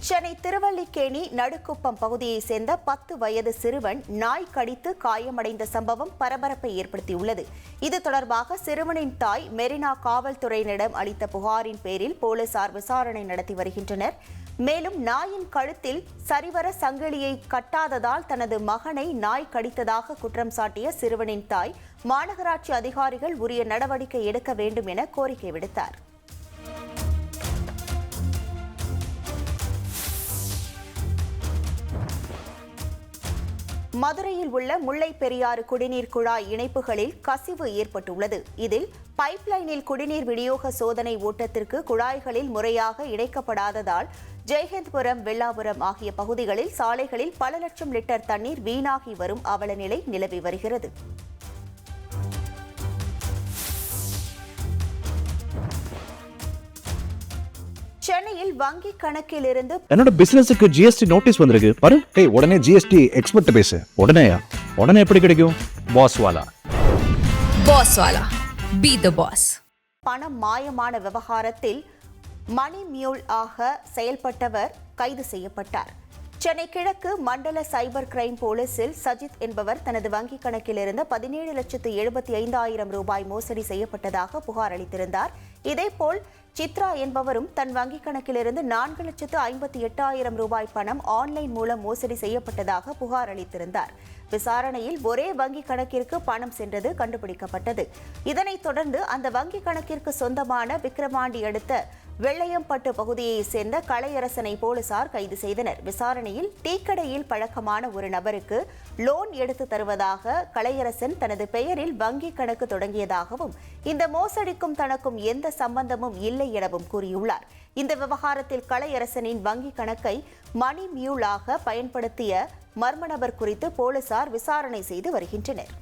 சென்னை திருவல்லிக்கேணி நடுக்குப்பம் பகுதியைச் சேர்ந்த 10 வயது சிறுவன் நாய் கடித்து காயமடைந்த சம்பவம் பரபரப்பை ஏற்படுத்தியுள்ளது. இது தொடர்பாக சிறுவனின் தாய் மெரினா காவல்துறையினரிடம் அளித்த புகாரின் பேரில் போலீசார் விசாரணை நடத்தி வருகின்றனர். மேலும் நாயின் கழுத்தில் சரிவர சங்கிலியை கட்டாததால் தனது மகனை நாய் கடித்ததாக குற்றம் சாட்டிய சிறுவனின் தாய் மாநகராட்சி அதிகாரிகள் உரிய நடவடிக்கை எடுக்க வேண்டும் என கோரிக்கை விடுத்தார். மதுரையில் உள்ள முல்லை பெரியாறு குடிநீர் குழாய் இணைப்புகளில் கசிவு ஏற்பட்டுள்ளது. இதில் பைப்லைனில் குடிநீர் விநியோக சோதனை ஓட்டத்திற்கு குழாய்களில் முறையாக இணைக்கப்படாததால் ஜெயஹிந்த்புரம், வெள்ளாபுரம் ஆகிய பகுதிகளில் சாலைகளில் பல லட்சம் லிட்டர் தண்ணீர் வீணாகி வரும் அவலநிலை நிலவி வருகிறது. சென்னையில் வங்கி கணக்கில் இருந்து என்னோட பிசினஸுக்கு ஜிஎஸ்டி நோட்டீஸ் வந்திருக்கு பாரு. உடனே ஜிஎஸ்டி எக்ஸ்பர்ட் பேசு. உடனே எப்படி கிடைக்கும்? பாஸ் வாலா பி தி பாஸ். பணம் மாயமான விவகாரத்தில் மணி மியூல் ஆக செயல்பட்டவர் கைது செய்யப்பட்டார். சென்னை கிழக்கு மண்டல சைபர் கிரைம் போலீசில் சஜித் என்பவர் தனது வங்கிக் கணக்கில் இருந்த 17,75,000 ரூபாய் மோசடி செய்யப்பட்டதாக புகார் அளித்திருந்தார். இதேபோல் சித்ரா என்பவரும் தன் வங்கிக் கணக்கிலிருந்து 4,58,000 ரூபாய் பணம் ஆன்லைன் மூலம் மோசடி செய்யப்பட்டதாக புகார் அளித்திருந்தார். விசாரணையில் ஒரே வங்கிக் கணக்கிற்கு பணம் சென்றது கண்டுபிடிக்கப்பட்டது. இதனைத் தொடர்ந்து அந்த வங்கிக் கணக்கிற்கு சொந்தமான விக்கிரவாண்டி அடுத்த வெள்ளையம்பட்டு பகுதியைச் சேர்ந்த கலையரசனை போலீசார் கைது செய்தனர். விசாரணையில் டீக்கடையில் பழக்கமான ஒரு நபருக்கு லோன் எடுத்து தருவதாக கலையரசன் தனது பெயரில் வங்கிக் கணக்கு தொடங்கியதாகவும் இந்த மோசடிக்கும் தனக்கும் எந்த சம்பந்தமும் இல்லை எனவும் கூறியுள்ளார். இந்த விவகாரத்தில் கலையரசனின் வங்கிக் கணக்கை மணி மியூலாக பயன்படுத்திய மர்ம நபர் குறித்து போலீசார் விசாரணை செய்து வருகின்றனர்.